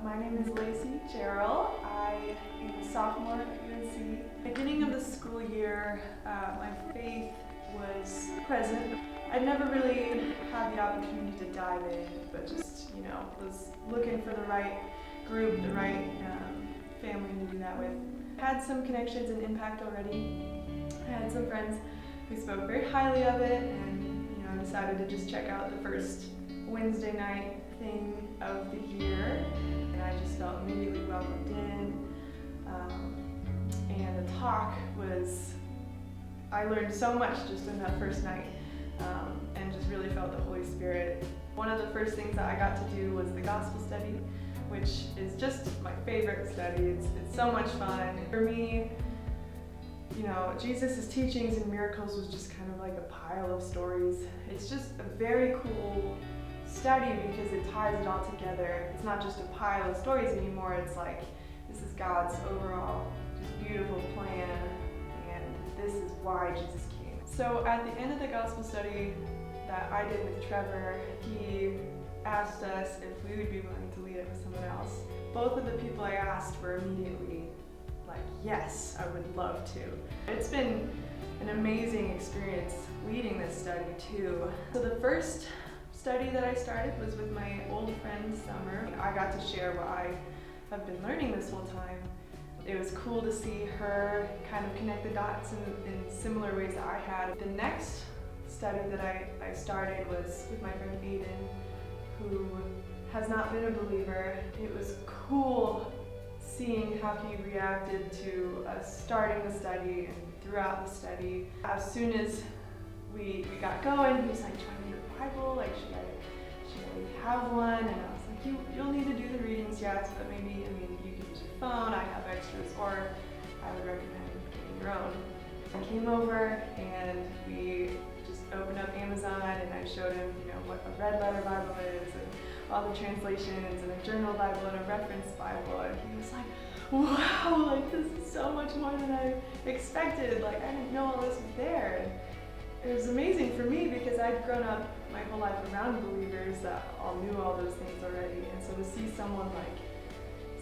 My name is Lacey Gerald. I am a sophomore at UNC. Beginning of the school year, my faith was present. I'd never really had the opportunity to dive in, but just, was looking for the right group, the right family to do that with. Had some connections and impact already. I had some friends who spoke very highly of it, and I decided to just check out the first Wednesday night thing of the year, and I just felt immediately welcomed in. And the talk I learned so much just in that first night, and just really felt the Holy Spirit. One of the first things that I got to do was the gospel study, which is just my favorite study. It's so much fun. For me, Jesus' teachings and miracles was just kind of like a pile of stories. It's just a very cool study because it ties it all together. It's not just a pile of stories anymore. It's like, this is God's overall just beautiful plan, and this is why Jesus came. So at the end of the gospel study that I did with Trevor, he asked us if we would be willing to lead it with someone else. Both of the people I asked were immediately like, yes, I would love to. It's been an amazing experience leading this study too. So the first study that I started was with my old friend Summer. I got to share what I have been learning this whole time. It was cool to see her kind of connect the dots in similar ways that I had. The next study that I started was with my friend Aiden, who has not been a believer. It was cool seeing how he reacted to us starting the study and throughout the study. As soon as we got going, he was like, do I need a Bible? Like, should I have one? And I was like, you'll need to do the readings, yes, but maybe, you can use your phone, I have extras, or I would recommend getting your own. I came over and we just opened up Amazon, and I showed him, what a red letter Bible is, and all the translations, and a journal Bible, and a reference Bible, and he was like, wow, like this is so much more than I expected. Like, I didn't know all this was there. And it was amazing for me because I'd grown up my whole life around believers that all knew all those things already, and so to see someone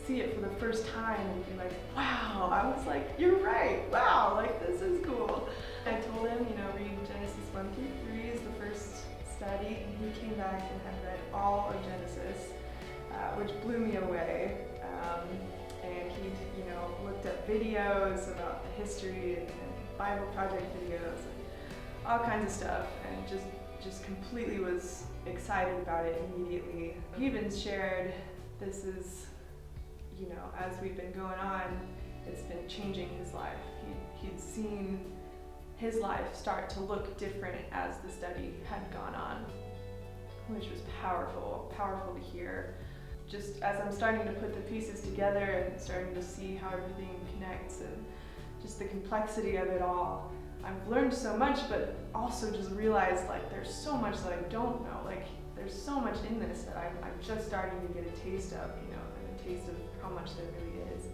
see it for the first time and be like, wow, I was like, you're right, wow, like this is cool. I told him, read Genesis 1 through 3 is the first study, and he came back and had read all of Genesis, which blew me away. And he, looked up videos about the history and Bible Project videos and all kinds of stuff, and just completely was excited about it immediately. He even shared, this is, as we've been going on, it's been changing his life. He'd seen his life start to look different as the study had gone on, which was powerful to hear. Just as I'm starting to put the pieces together and starting to see how everything connects and just the complexity of it all, I've learned so much, but also just realized there's so much that I don't know. There's so much in this that I'm just starting to get a taste of, and a taste of how much there really is.